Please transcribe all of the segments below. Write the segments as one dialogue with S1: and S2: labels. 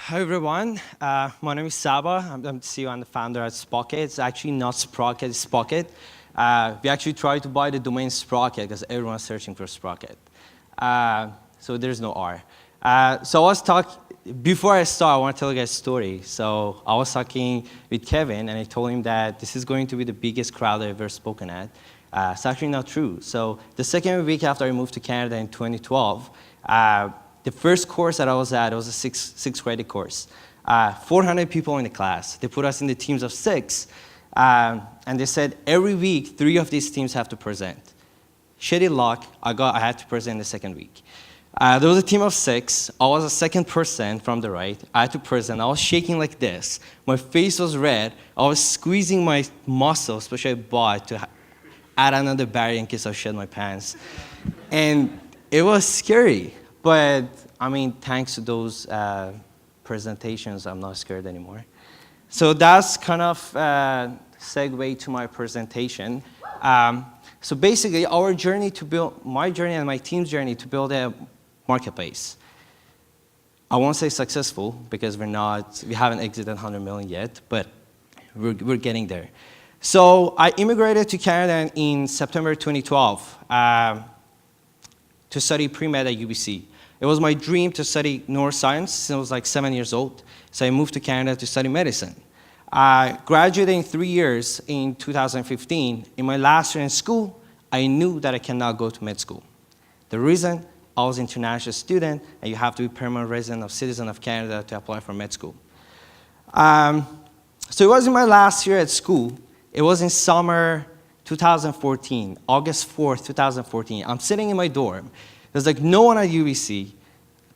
S1: Hi everyone, my name is Saba. I'm the CEO and the founder at Spocket. It's actually not Sprocket, it's Spocket. We actually tried to buy the domain Sprocket because everyone's searching for Sprocket. So there's no R. Before I start, I want to tell you guys a story. So I was talking with Kevin and I told him that this is going to be the biggest crowd I've ever spoken at. It's actually not true. So the second week after I moved to Canada in 2012, the first course that I was at, it was a sixth grade course. 400 people in the class. They put us in the teams of 6, and they said every week, 3 of these teams have to present. Shitty luck, I had to present the second week. There was a team of 6. I was the second person from the right. I had to present. I was shaking like this. My face was red. I was squeezing my muscles, especially butt, to add another barrier in case I shed my pants. And it was scary. But, I mean, thanks to those presentations, I'm not scared anymore. So that's kind of segue to my presentation. So basically, my journey and my team's journey to build a marketplace. I won't say successful because we haven't exited 100 million yet, but we're getting there. So I immigrated to Canada in September 2012 to study pre-med at UBC. It was my dream to study neuroscience since I was like 7 years old. So I moved to Canada to study medicine. I graduated in 3 years in 2015. In my last year in school, I knew that I cannot go to med school. The reason, I was an international student, and you have to be permanent resident or citizen of Canada to apply for med school. So it was in my last year at school. It was in summer 2014, August 4th, 2014. I'm sitting in my dorm. There's like no one at UBC,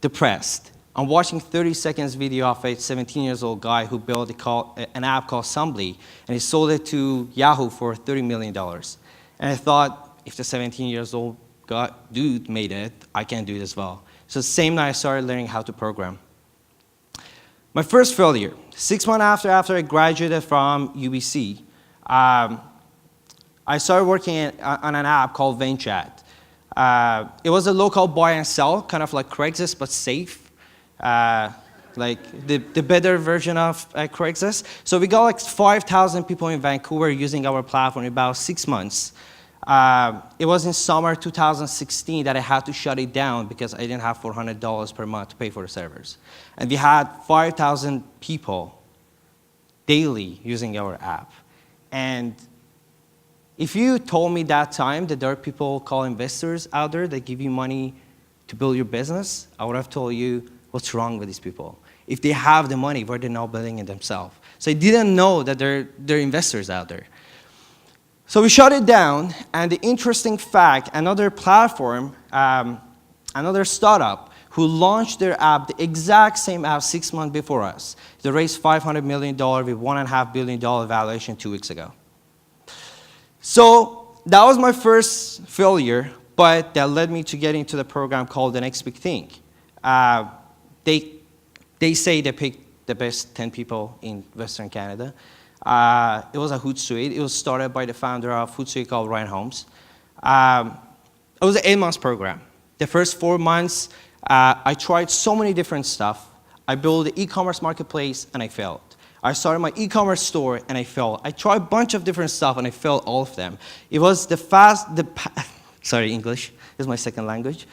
S1: depressed. I'm watching 30 seconds video of a 17-year-old guy who built an app called Assembly, and he sold it to Yahoo for $30 million. And I thought, if the 17-year-old dude made it, I can do it as well. So the same night, I started learning how to program. My first failure, 6 months after I graduated from UBC, I started working on an app called VanChat. It was a local buy and sell, kind of like Craigslist, but safe. Like the better version of Craigslist. So we got like 5,000 people in Vancouver using our platform in about 6 months. It was in summer 2016 that I had to shut it down because I didn't have $400 per month to pay for the servers. And we had 5,000 people daily using our app. And if you told me that time that there are people called investors out there that give you money to build your business, I would have told you, what's wrong with these people? If they have the money, why are they not building it themselves? So I didn't know that there are investors out there. So we shut it down, and the interesting fact, another platform, another startup who launched their app, the exact same app 6 months before us, they raised $500 million with $1.5 billion valuation 2 weeks ago. So that was my first failure, but that led me to get into the program called The Next Big Thing. They say they picked the best 10 people in Western Canada. It was a Hootsuite. It was started by the founder of Hootsuite called Ryan Holmes. It was an 8-month program. The first 4 months, I tried so many different stuff. I built an e-commerce marketplace, and I failed. I started my e-commerce store, and I failed. I tried a bunch of different stuff, and I failed all of them. It was sorry, English is my second language.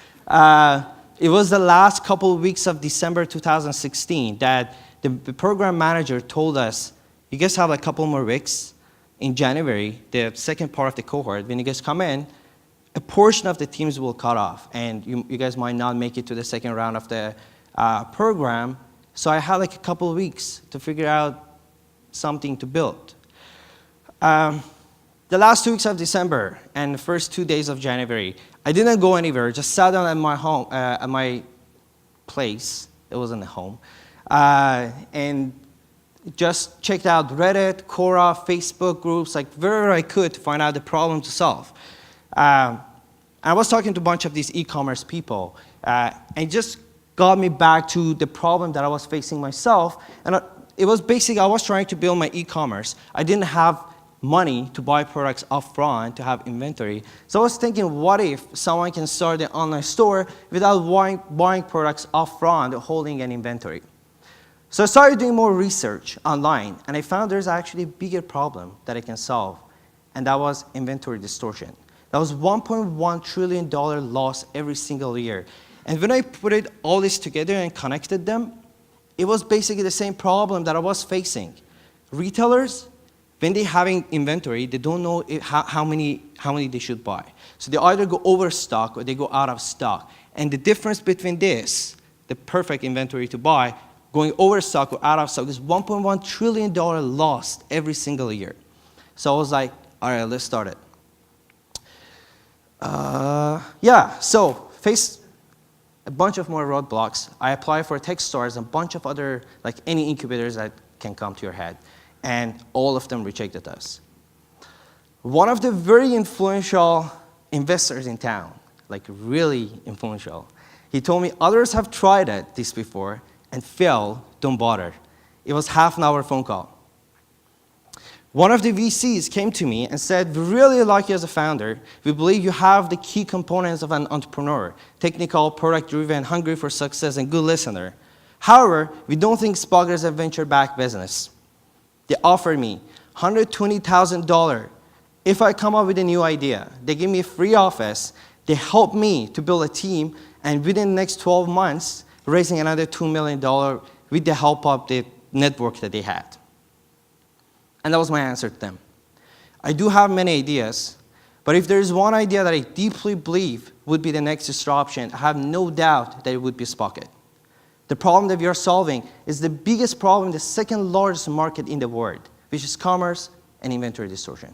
S1: It was the last couple of weeks of December 2016 that the program manager told us, you guys have a couple more weeks. In January, the second part of the cohort, when you guys come in, a portion of the teams will cut off, and you guys might not make it to the second round of the program. So I had like a couple of weeks to figure out something to build. The last 2 weeks of December and the first 2 days of January, I didn't go anywhere, just sat down at my home, at my place. It wasn't a home. And just checked out Reddit, Quora, Facebook groups, like wherever I could to find out the problem to solve. I was talking to a bunch of these e-commerce people, and it just got me back to the problem that I was facing myself. And it was basically, I was trying to build my e-commerce. I didn't have money to buy products upfront, to have inventory. So I was thinking, what if someone can start an online store without buying products upfront or holding an inventory? So I started doing more research online, and I found there's actually a bigger problem that I can solve, and that was inventory distortion. That was $1.1 trillion loss every single year. And when I put all this together and connected them, it was basically the same problem that I was facing. Retailers, when they're having inventory, they don't know how many they should buy. So they either go overstock or they go out of stock. And the difference between this, the perfect inventory to buy, going overstock or out of stock, is $1.1 trillion lost every single year. So I was like, all right, let's start it. So faced a bunch of more roadblocks. I applied for Techstars and a bunch of other, like any incubators that can come to your head. And all of them rejected us. One of the very influential investors in town, like really influential, he told me others have tried this before and failed, don't bother. It was half an hour phone call. One of the VCs came to me and said, we really like you as a founder. We believe you have the key components of an entrepreneur, technical, product-driven, hungry for success, and good listener. However, we don't think Spocket is a venture-backed business. They offered me $120,000 if I come up with a new idea. They give me a free office. They help me to build a team, and within the next 12 months, raising another $2 million with the help of the network that they had. And that was my answer to them. I do have many ideas, but if there is one idea that I deeply believe would be the next disruption, I have no doubt that it would be Spocket. The problem that we are solving is the biggest problem, the second largest market in the world, which is commerce and inventory distortion.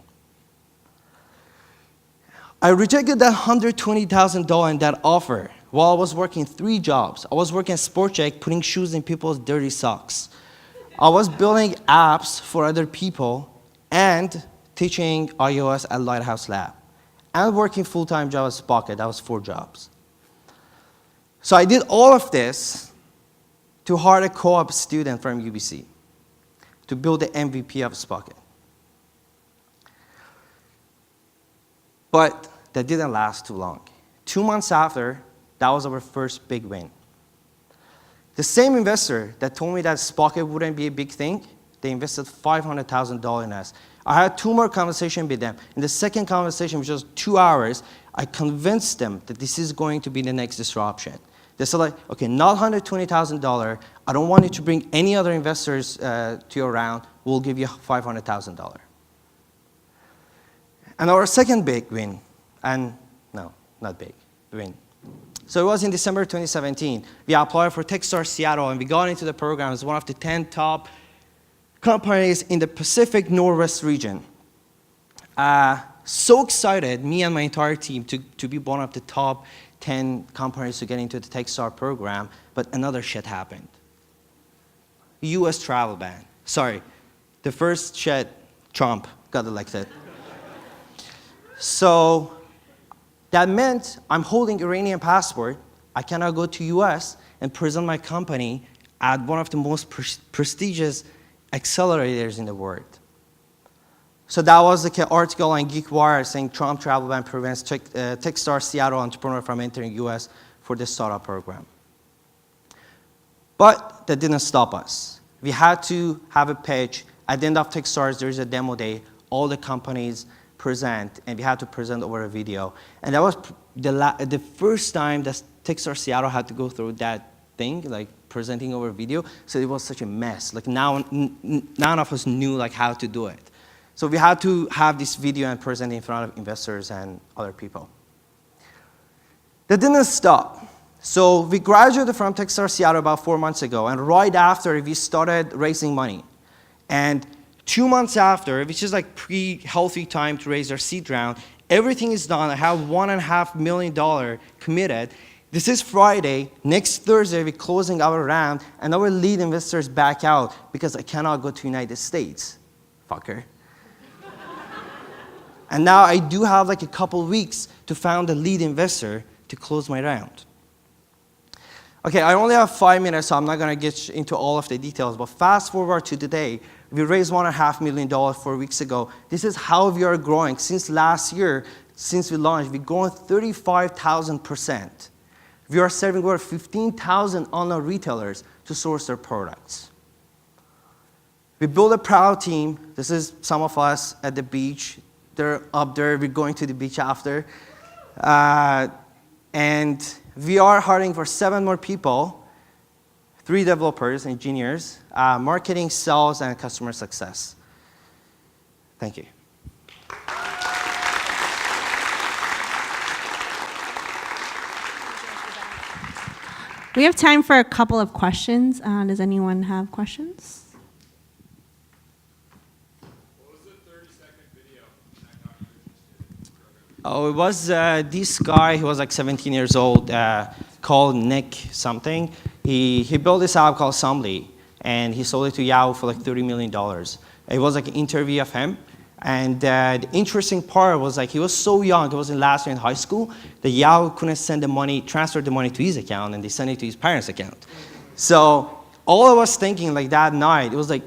S1: I rejected that $120,000 in that offer while I was working 3 jobs. I was working at Sport Check, putting shoes in people's dirty socks. I was building apps for other people and teaching iOS at Lighthouse Lab. And working full-time job at Spocket. That was 4 jobs. So I did all of this to hire a co-op student from UBC to build the MVP of Spocket. But that didn't last too long. 2 months after, that was our first big win. The same investor that told me that Spocket wouldn't be a big thing, they invested $500,000 in us. I had 2 more conversations with them. In the second conversation, which was 2 hours, I convinced them that this is going to be the next disruption. They said, like, okay, not $120,000. I don't want you to bring any other investors to your round. We'll give you $500,000. And our second big win, and no, not big, win. So it was in December 2017. We applied for Techstars Seattle, and we got into the program as one of the 10 top companies in the Pacific Northwest region. So excited, me and my entire team, to be one of the top 10 companies to get into the Techstars program, but another shit happened. US travel ban. Sorry, the first shit, Trump got elected. So that meant I'm holding Iranian passport. I cannot go to US and present my company at one of the most prestigious accelerators in the world. So that was the article on GeekWire saying Trump travel ban prevents Techstars Seattle entrepreneur from entering US for the startup program. But that didn't stop us. We had to have a pitch. At the end of Techstars, there is a demo day. All the companies present, and we had to present over a video. And that was the first time that Techstars Seattle had to go through that thing, like presenting over video. So it was such a mess. Like now, none of us knew like how to do it. So we had to have this video and present in front of investors and other people. That didn't stop. So we graduated from Techstars Seattle about 4 months ago, and right after we started raising money. And 2 months after, which is like pre-healthy time to raise our seed round, everything is done. I have $1.5 million committed. This is Friday. Next Thursday, we're closing our round, and our lead investors back out because I cannot go to United States. Fucker. And now I do have like a couple weeks to find a lead investor to close my round. Okay, I only have 5 minutes, so I'm not gonna get into all of the details, but fast forward to today, we raised $1.5 million 4 weeks ago. This is how we are growing. Since last year, since we launched, we've grown 35,000%. We are serving over 15,000 online retailers to source their products. We built a proud team. This is some of us at the beach. They're up there. We're going to the beach after. And we are hiring for 7 more people, 3 developers, engineers, marketing, sales, and customer success. Thank you.
S2: We have time for a couple of questions. Does anyone have questions?
S3: What was the 30-second video that got you interested in the program?
S1: Oh, it was this guy. He was like 17 years old, called Nick something. He built this app called Assembly, and he sold it to Yahoo for like $30 million. It was like an interview of him. And the interesting part was like he was so young, he was in last year in high school, that Yahoo couldn't transfer the money to his account, and they sent it to his parents' account. So all I was thinking like that night, it was like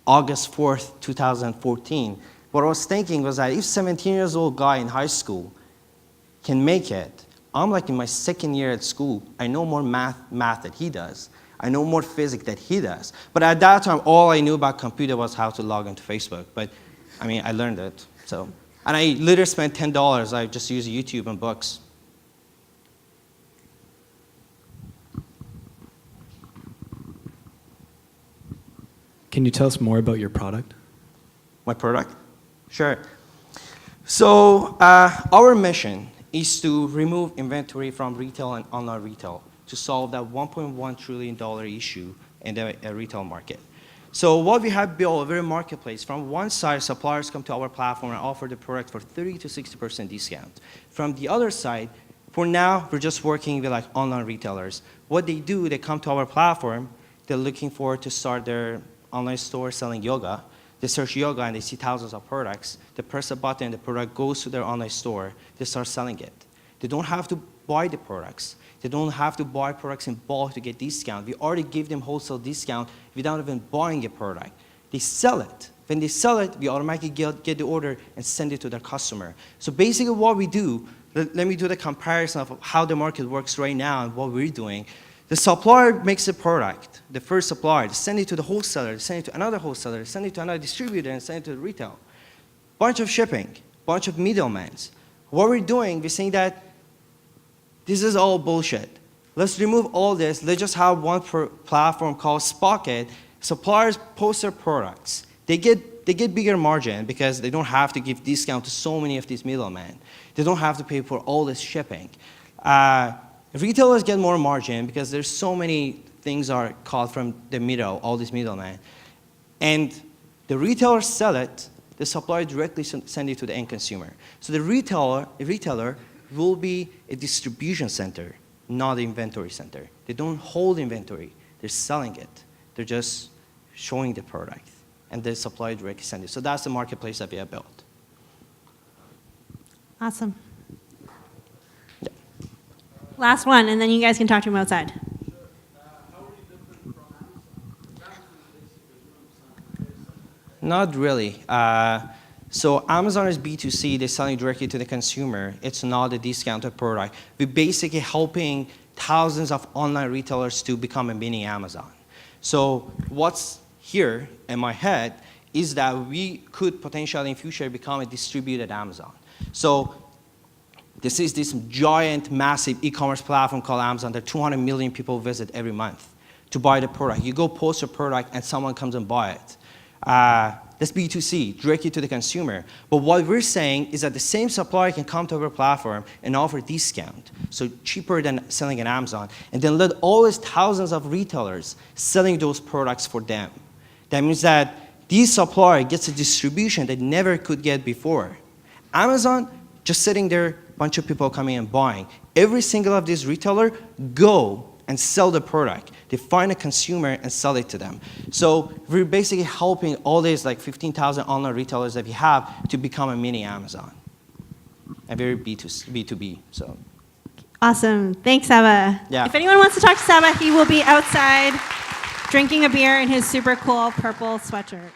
S1: August 4th, 2014. What I was thinking was that if 17 years old guy in high school can make it, I'm like in my 2nd year at school, I know more math than he does. I know more physics than he does. But at that time, all I knew about computer was how to log into Facebook. But I mean, I learned it, so. And I literally spent $10. I just used YouTube and books.
S4: Can you tell us more about your product?
S1: My product? Sure. So our mission is to remove inventory from retail and online retail to solve that $1.1 trillion issue in the retail market. So what we have built, a very marketplace. From one side, suppliers come to our platform and offer the product for 30 to 60% discount. From the other side, for now, we're just working with like online retailers. What they do, they come to our platform, they're looking for to start their online store selling yoga. They search yoga and they see thousands of products. They press a button, the product goes to their online store, they start selling it. They don't have to buy the products. They don't have to buy products in bulk to get discount. We already give them wholesale discount without even buying a product. They sell it. When they sell it, we automatically get the order and send it to their customer. So basically what we do, let me do the comparison of how the market works right now and what we're doing. The supplier makes a product, the first supplier, they send it to the wholesaler, they send it to another wholesaler, they send it to another distributor, and send it to the retail. Bunch of shipping, bunch of middlemen. What we're doing, we're saying that this is all bullshit. Let's remove all this. Let's just have one platform called Spocket. Suppliers post their products. They get bigger margin because they don't have to give discount to so many of these middlemen. They don't have to pay for all this shipping. Retailers get more margin because there's so many things are caught from the middle, all these middlemen. And the retailers sell it, the supplier directly send it to the end consumer. So the retailer will be a distribution center, not an inventory center. They don't hold inventory. They're selling it. They're just showing the product. And the supplier directly sends it. So that's the marketplace that we have built.
S2: Awesome. Yeah. Last one, and then you guys can talk to him outside.
S1: Not really. So Amazon is B2C, they're selling directly to the consumer. It's not a discounted product. We're basically helping thousands of online retailers to become a mini Amazon. So what's here in my head is that we could potentially in future become a distributed Amazon. So this is this giant, massive e-commerce platform called Amazon that 200 million people visit every month to buy the product. You go post a product and someone comes and buy it. That's B2C, directly to the consumer. But what we're saying is that the same supplier can come to our platform and offer discount, so cheaper than selling on Amazon, and then let all these thousands of retailers selling those products for them. That means that this supplier gets a distribution they never could get before. Amazon, just sitting there, bunch of people coming and buying. Every single of these retailer go and sell the product. They find a consumer and sell it to them. So we're basically helping all these like 15,000 online retailers that we have to become a mini Amazon. And very B2B, so.
S2: Awesome. Thanks, Saba.
S1: Yeah.
S2: If anyone wants to talk to Saba, he will be outside drinking a beer in his super cool purple sweatshirt.